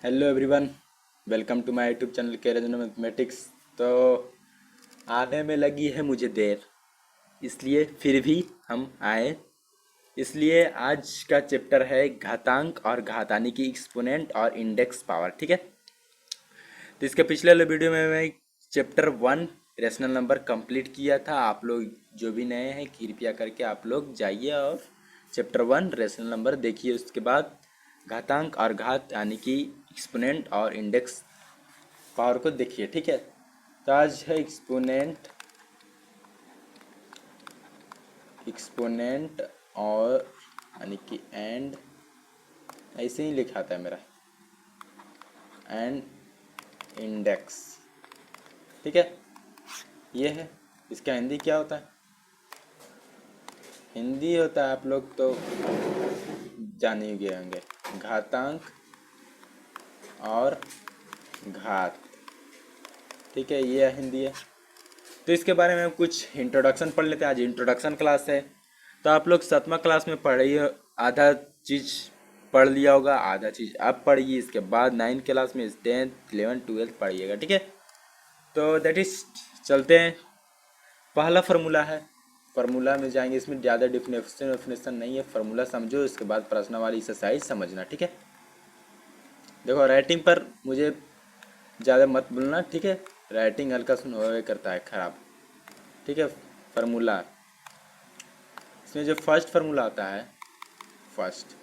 Hello everyone. Welcome to my YouTube channel Keran mathematics. तो आने में लगी है मुझे देर, इसलिए फिर भी हम आए। इसलिए आज का चैप्टर है घातांक और घातानी की एक्सपोनेंट और इंडेक्स पावर। ठीक है। तो इसके पिछले वाले वीडियो में मैं चैप्टर 1 रेशनल नंबर कंप्लीट किया था। आप लोग जो भी नए हैं कृपया करके आप लोग जाइए और चैप्टर 1 रेशनल नंबर देखिए। उसके बाद घातांक और घात यानी कि एक्सपोनेंट और इंडेक्स पावर को देखिए। ठीक है। तो आज है एक्सपोनेंट एक्सपोनेंट और यानी कि एंड, ऐसे ही लिखा था मेरा, एंड इंडेक्स। ठीक है। ये है। इसका हिंदी क्या होता है? हिंदी होता है, आप लोग तो जान ही गए होंगे, घातांक और घात। ठीक है, ये हिंदी है। तो इसके बारे में कुछ इंट्रोडक्शन पढ़ लेते हैं। आज इंट्रोडक्शन क्लास है। तो आप लोग 7वां क्लास में पढ़िए, आधा चीज़ पढ़ लिया होगा, आधा चीज़ अब पढ़िए। इसके बाद 9th क्लास में 10th 11th 12th पढ़िएगा। ठीक है। तो दैट इज, चलते हैं। पहला फार्मूला है, फार्मूला में जाएंगे। इसमें ज़्यादा डिफिनेशन नहीं है, फार्मूला समझो, इसके बाद प्रश्न वाली एक्सरसाइज समझना। ठीक है। देखो, राइटिंग पर मुझे ज़्यादा मत बोलना। ठीक है। राइटिंग हल्का सुन हो करता है खराब। ठीक है। फार्मूला, इसमें जो फर्स्ट फार्मूला आता है, फर्स्ट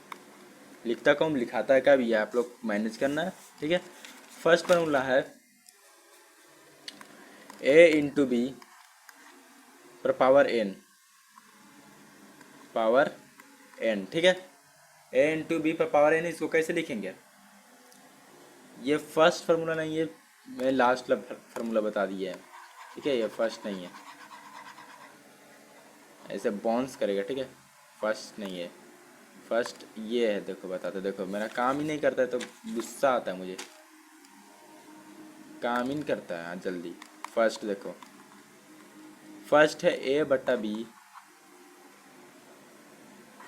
लिखता कौन लिखाता है क्या भी, आप लोग मैनेज करना है। ठीक है। फर्स्ट फार्मूला है ए इंटू बी पर पावर एन, पावर एन। ठीक है। ए इंटू बी पर पावर एन, इसको कैसे लिखेंगे? ये फर्स्ट फार्मूला नहीं है, मैं लास्ट फार्मूला बता दिया है। ठीक है, ये फर्स्ट नहीं है, ऐसे बाउंस करेगा। ठीक है, फर्स्ट नहीं है, फर्स्ट ये है। देखो बताते, देखो मेरा काम ही नहीं करता है तो गुस्सा आता है मुझे, काम ही नहीं करता है। हाँ जल्दी, फर्स्ट देखो, फर्स्ट है ए बट्टा बी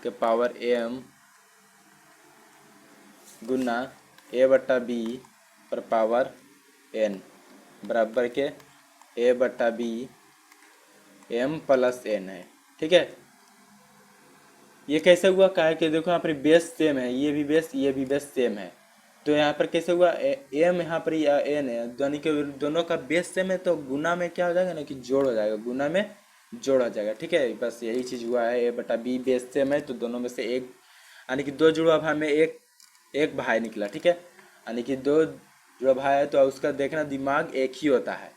के पावर एम गुना ए बट्टा बी पर पावर एन बराबर के ए बट्टा बी एम प्लस एन है। ठीक है। ये कैसे हुआ? क्या है कि देखो यहाँ पर बेस सेम है, ये भी बेस, ये भी बेस सेम है। तो यहाँ पर कैसे हुआ? एम यहाँ पर या एन है, यानी कि दोनों का बेस सेम है, तो गुना में क्या हो जाएगा ना कि जोड़ हो जाएगा, गुना में जोड़ हो जाएगा। ठीक है, बस यही चीज़ हुआ है। ए बटा बी बेस सेम है तो दोनों में से एक, यानी कि दो जुड़वा भाई में एक एक भाई निकला। ठीक है, यानी कि दो जुड़वा भाई है तो उसका देखना दिमाग एक ही होता है।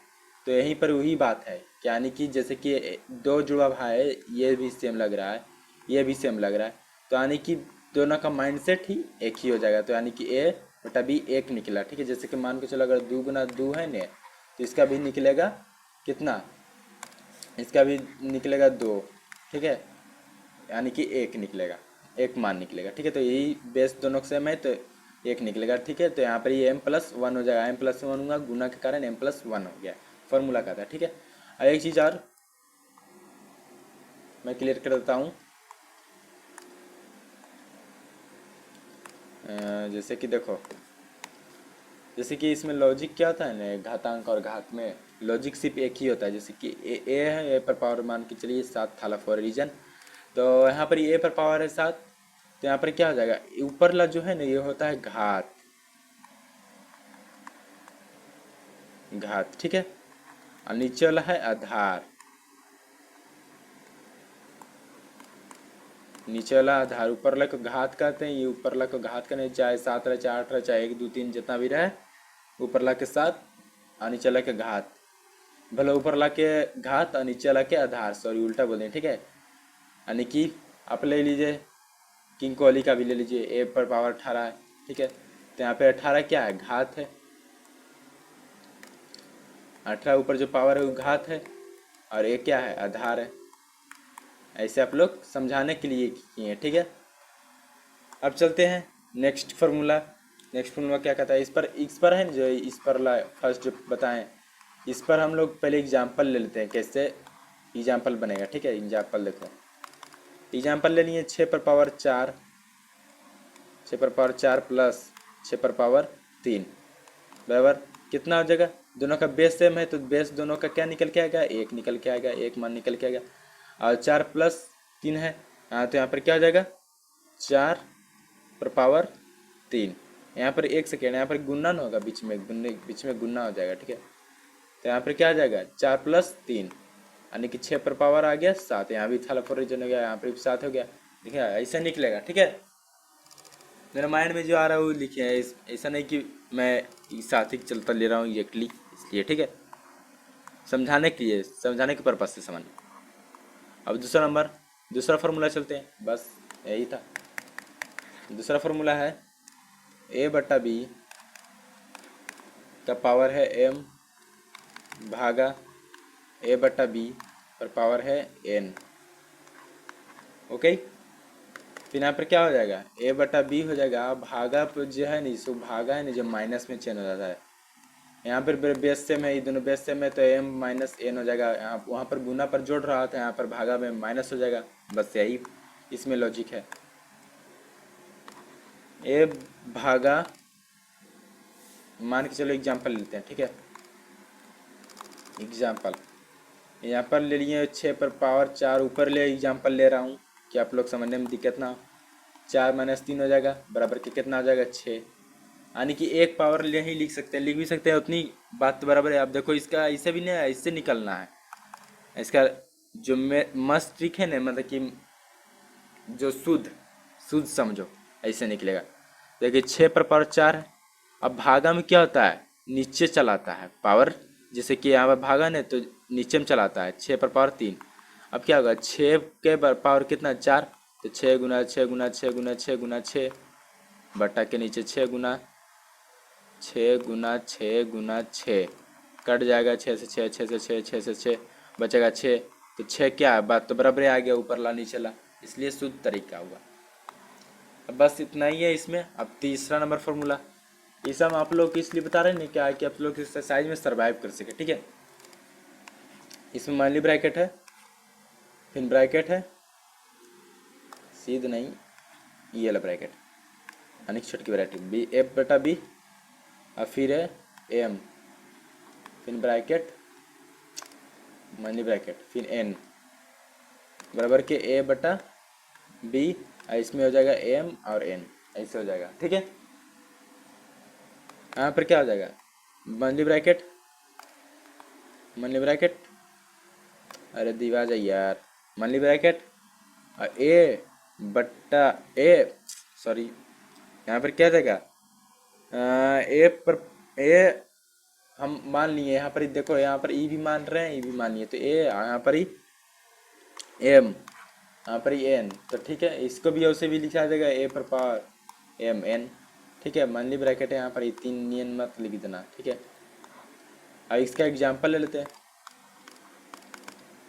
तो यहीं पर वही बात है, यानी कि जैसे कि दो जुड़वा भाई है, ये भी सेम लग रहा है, ये भी सेम लग रहा है, तो यानी कि दोनों का माइंडसेट ही एक ही हो जाएगा। तो यानी कि ए बटा बी एक निकला। ठीक है, जैसे कि मान के चलो अगर 2 गुना 2 है ने, तो इसका भी निकलेगा कितना? इसका भी निकलेगा 2। ठीक है, यानी कि एक निकलेगा, एक मान निकलेगा। ठीक है, तो यही बेस दोनों सेम है तो एक निकलेगा। ठीक है, तो यहाँ पर ये m+1 हो जाएगा, m+1 होगा, गुना के कारण m+1 हो गया, फॉर्मूला का था। ठीक है। और एक चीज़ और मैं क्लियर कर देता हूँ। जैसे कि देखो, जैसे कि इसमें लॉजिक क्या होता है ना, घातांक और घात में लॉजिक सिर्फ एक ही होता है। जैसे कि ए है, ए पर पावर मान के चलिए 7 था फॉर रीजन, तो यहाँ पर ए पर पावर है 7, तो यहाँ पर क्या हो जाएगा? ऊपर ला जो है ना ये होता है घात, घात। ठीक है, और नीचे वाला है आधार, नीचे वाला आधार। ऊपर वाला को घात कहते हैं, ये ऊपर वाला को घात करने, चाहे 7 रहे, चाहे 8 रहे, चाहे 1 2 3 जितना भी रहे, ऊपर वाला के साथ और नीचे वाला के घात। भले ऊपर ला के घात और नीचे ला के आधार, सॉरी उल्टा बोल दें। ठीक है, यानी कि आप ले लीजिए किंग कोहली का भी ले लीजिए, ए पर पावर 18 है। ठीक है, तो यहाँ पे 18 क्या है? घात है। 18 ऊपर जो पावर है वो घात है, और ए क्या है? आधार है। ऐसे आप लोग समझाने के लिए किए हैं। ठीक है, अब चलते हैं नेक्स्ट फार्मूला। नेक्स्ट फार्मूला क्या कहता है? इस पर है ना, जो इस पर ला फर्स्ट जो बताएं, इस पर हम लोग पहले एग्जाम्पल ले लेते हैं, कैसे एग्जाम्पल बनेगा। ठीक है, एग्जाम्पल देखो, एग्जाम्पल लेनी है 6 पर पावर 4, 6 पर पावर 4 प्लस 6 पर पावर 3 बराबर कितना हो जाएगा, दोनों का बेस सेम है तो बेस दोनों का क्या निकल के आएगा, 1 निकल के आएगा, 1 मान निकल के आएगा। और 4 प्लस 3 है, हाँ तो यहाँ पर क्या हो जाएगा 4 पर पावर 3। यहाँ पर 1 सेकेंड, यहाँ पर गुन्ना ना होगा, बीच में गुन्ना हो जाएगा, ठीक है। तो यहाँ पर क्या आ जाएगा 4 प्लस 3 यानी कि 6 पर पावर आ गया 7। यहाँ भी थर्ड फोर रीजन हो गया, यहाँ पर भी 7 हो गया, ठीक है। ऐसा निकलेगा, ठीक है। मेरे माइंड में जो आ रहा है वो लिखे है, ऐसा नहीं कि मैं साथ ही चलता ले रहा हूँ एक्चुअली, इसलिए, ठीक है, समझाने के लिए, समझाने के पर्पज से समझ। अब दूसरा फार्मूला चलते हैं, बस यही था। दूसरा फार्मूला है a बट्टा बी का पावर है m भागा a बट्टा बी पर पावर है n। ओके, फिर यहाँ पर क्या हो जाएगा a बट्टा बी हो जाएगा, भागा पर जो है नहीं सो भागा है नहीं जो माइनस में चेंज हो जाता है। यहाँ पर बेस सेम है, ये दोनों बेस सेम है तो m माइनस n हो जाएगा। यहाँ वहाँ पर गुना पर जोड़ रहा था, यहाँ पर भागा में माइनस हो जाएगा, बस यही इसमें लॉजिक है। a भागा, मान के चलो एग्जाम्पल लेते हैं, ठीक है। एग्जाम्पल यहाँ पर ले लिए 6 पर पावर 4 ऊपर ले एग्जाम्पल ले रहा हूँ कि आप लोग समझने में दिक्कत ना हो। 4 माइनस 3 हो जाएगा बराबर के कितना हो जाएगा 6, यानी कि एक पावर ले ही लिख सकते हैं, लिख भी सकते हैं, उतनी बात तो बराबर है। आप देखो इसका ऐसे भी नहीं है, इससे निकलना है। इसका जो मस्त ट्रिक है ना, मतलब कि जो शुद्ध समझो, ऐसे निकलेगा। देखिए 6 पर पावर 4 है, अब भागा में क्या होता है नीचे चलाता है पावर, जैसे कि यहाँ पर भागा ने तो नीचे में चलाता है। 6 पर पावर 3, अब क्या होगा 6 के पावर कितना 4, तो 6 गुना 6 गुना 6 गुना 6 गुना 6 बटा के नीचे 6 गुना 6 गुना 6 गुना 6 कट जाएगा 6 से 6, 6 से 6, 6 से 6 बचेगा 6, तो 6 क्या है बात तो बराबर आ गया, ऊपर ला नीचे ला, इसलिए शुद्ध तरीका हुआ। अब बस इतना ही है इसमें। अब तीसरा नंबर फॉर्मूला, ये सब आप लोग इसलिए बता रहे हैं क्या कि आप लोग इस एक्सरसाइज में सर्वाइव कर सके, ठीक है। इसमें मान ली ब्रैकेट है, फिर ब्रैकेट है, सीध नहीं ये वाला ब्रैकेट यानी छोटी ब्रैकेट बी एफ बटा बी, और फिर है एम, फिर ब्रैकेट मान ली ब्रैकेट, फिर एन बराबर के ए बटा बी, इसमें हो जाएगा एम और एन, ऐसे हो जाएगा, ठीक है। यहाँ पर क्या हो जाएगा मंथली ब्रैकेट, अरे दीवा जाइए यार, मंथली ब्रैकेट और ए बट्टा ए, सॉरी यहाँ पर क्या जाएगा ए पर ए हम मान लिए, यहाँ पर देखो यहाँ पर ई भी मान रहे हैं, ई भी मान लिए, तो ए यहाँ पर ही एम, यहाँ पर ही एन, तो ठीक है। इसको भी ऐसे भी लिखा जाएगा ए पर पावर एम एन, ठीक है। मंथली ब्रैकेट है, यहाँ पर 3 नियन मत लिख देना, ठीक है। अब इसका एग्जाम्पल ले लेते हैं।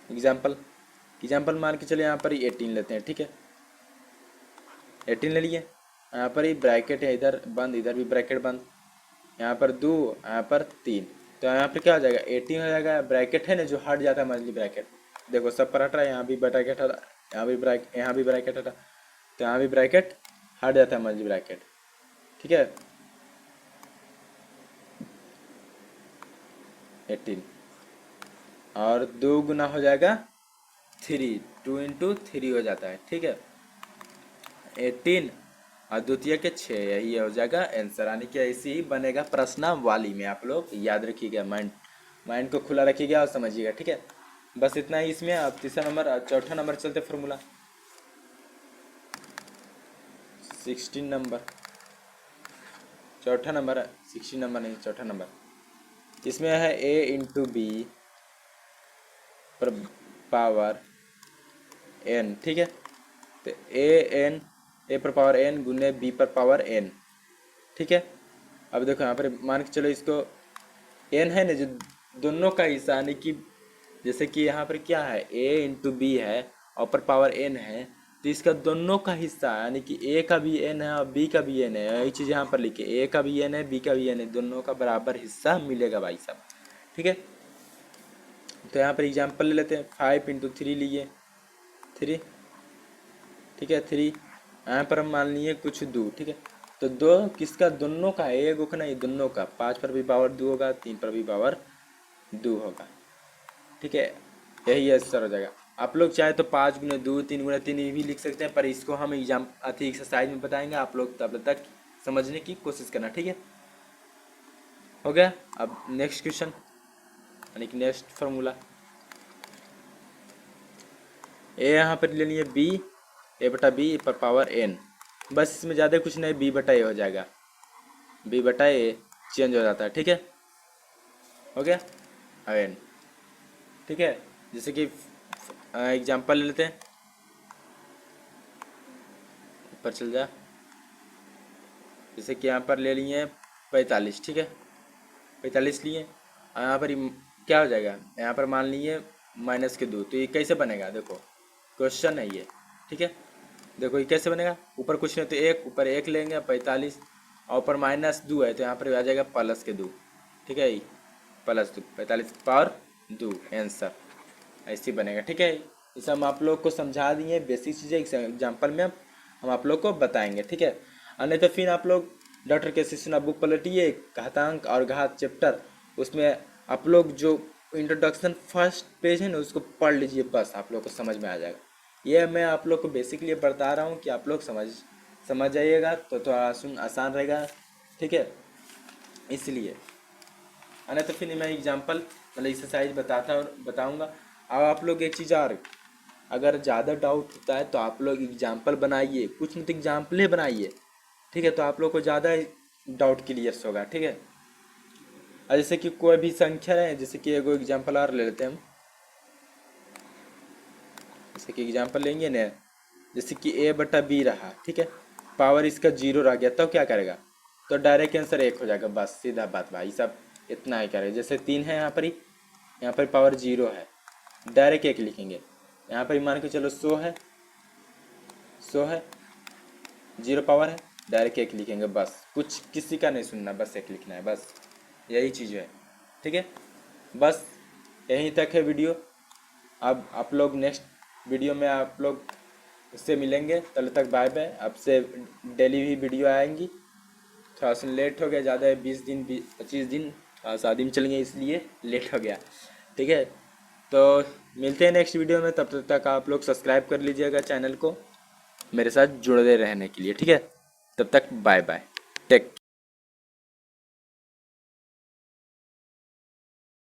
एग्जाम्पल मान के चले यहाँ पर ही 18 लेते हैं, ठीक है। 18 ले लिए, यहाँ पर ही ब्रैकेट है, इधर बंद इधर भी ब्रैकेट बंद, यहाँ पर 2 यहाँ पर 3, तो यहाँ पर क्या हो जाएगा 18 हो जाएगा। ब्रैकेट है ना जो हट जाता है मंथली ब्रैकेट, देखो सब पर हट रहा है, यहाँ भी ब्रैकेट हटा, यहाँ भी ब्रैकेट हटा, तो यहाँ भी ब्रैकेट हट जाता है मंथली ब्रैकेट, ठीक है। 18 और 2 गुना हो जाएगा 3, 2 इंटू 3 हो जाता है, ठीक है। 18 और द्वितीय के 6, यही हो जाएगा आंसर, यानी कि ऐसे ही बनेगा प्रश्नावली में। आप लोग याद रखिएगा, माइंड को खुला रखिएगा और समझिएगा, ठीक है। बस इतना ही इसमें। अब तीसरा नंबर, चौथा नंबर चलते फॉर्मूला 16 नंबर, चौथा नंबर 16 नंबर नहीं, चौथा नंबर। इसमें है a इंटू बी पर पावर n, ठीक है। तो a पर पावर n गुने b पर पावर n, ठीक है। अब देखो यहाँ पर मान के चलो इसको n है ना जो दोनों का हिस्सा, यानी कि जैसे कि यहाँ पर क्या है a इंटू बी है और पर पावर n है, तो इसका दोनों का हिस्सा यानी कि a का भी n है और b का भी n है, यही चीज़ यहाँ पर लिखे a का भी n है b का भी n है, दोनों का बराबर हिस्सा मिलेगा भाई साहब, ठीक है। तो यहाँ पर एग्जाम्पल ले लेते हैं। 5 इंटू 3 लिए 3, ठीक है। 3 यहाँ पर हम मान लिए कुछ 2, ठीक है। तो दो किसका, दोनों का, एक को नहीं दोनों का। 5 पर भी पावर 2 होगा, 3 पर भी पावर 2 होगा, ठीक है। यही आंसर हो जाएगा। आप लोग चाहे तो 5 × 2 3 × 3 भी लिख सकते हैं, पर इसको हम एग्जाम अति एक्सरसाइज में बताएंगे, आप लोग तब तक समझने की कोशिश करना, ठीक है। हो गया। अब नेक्स्ट क्वेश्चन यानी कि नेक्स्ट फार्मूला, ए यहाँ पर ले लिए बी, ए बटा बी पर पावर एन। बस इसमें ज़्यादा कुछ नहीं, बी बटा ए हो जाएगा, बी बटा ए चेंज हो जाता है, ठीक है। हो गया एन, ठीक है। जैसे कि एग्जाम्पल ले लेते हैं, ऊपर चल जा। जैसे कि यहाँ पर ले लिए 45, ठीक है, 45 लिए। यहाँ पर क्या हो जाएगा, यहाँ पर मान लिए -2, तो ये कैसे बनेगा, देखो क्वेश्चन है ये, ठीक है। देखो ये कैसे बनेगा, ऊपर कुछ नहीं तो एक, ऊपर 1 लेंगे 45 और ऊपर -2 है, तो यहाँ पर आ जाएगा +2, ठीक है। +2 45 पावर 2 आंसर ऐसे बनेगा, ठीक है। इसे हम आप लोग को समझा दिए, बेसिक चीज़ें एग्जाम्पल में हम आप लोग को बताएंगे, ठीक है। और नहीं तो फिर आप लोग डॉक्टर के शिष्य बुक पलटिए, घातांक और घात चैप्टर, उसमें आप लोग जो इंट्रोडक्शन फर्स्ट पेज है ना उसको पढ़ लीजिए, बस आप लोग को समझ में आ जाएगा। ये मैं आप लोग को बेसिकली बता रहा हूँ कि आप लोग समझ जाइएगा तो थोड़ा आसान रहेगा, ठीक है, इसलिए। नहीं तो फिर मैं एग्जाम्पल मतलब एक्सरसाइज बताऊँगा। अब आप लोग एक चीज़ और, अगर ज़्यादा डाउट होता है तो आप लोग एग्जाम्पल बनाइए, कुछ नहीं तो एग्जाम्पल ही बनाइए, ठीक है। तो आप लोग को ज़्यादा डाउट क्लियर होगा, ठीक है। और जैसे कि कोई भी संख्या है, जैसे कि एगो एग्जाम्पल और ले लेते हैं हम, जैसे कि एग्जाम्पल लेंगे ना, जैसे कि ए बटा बी रहा, ठीक है, पावर इसका 0 रह गया, तो क्या करेगा, तो डायरेक्ट आंसर 1 हो जाएगा, बस सीधा बात भाई सब, इतना ही करेगा। जैसे 3 है यहाँ पर ही, यहाँ पर पावर 0 है, डायरेक्ट 1 लिखेंगे। यहाँ पर मान के चलो 100 है, 100 है, 0 पावर है, डायरेक्ट 1 लिखेंगे, बस कुछ किसी का नहीं सुनना, बस 1 लिखना है, बस यही चीज़ है, ठीक है। बस यहीं तक है वीडियो। अब आप लोग नेक्स्ट वीडियो में आप लोग उससे मिलेंगे, तब तक बाय बाय। आपसे डेली भी वीडियो आएंगी, थोड़ा सा लेट हो गया, ज़्यादा है 20 दिन 25 दिन शादी में चलेंगे, इसलिए लेट हो गया, ठीक है। तो मिलते हैं नेक्स्ट वीडियो में, तब तक आप लोग सब्सक्राइब कर लीजिएगा चैनल को, मेरे साथ जुड़े रहने के लिए, ठीक है। तब तक बाय बाय, टेक।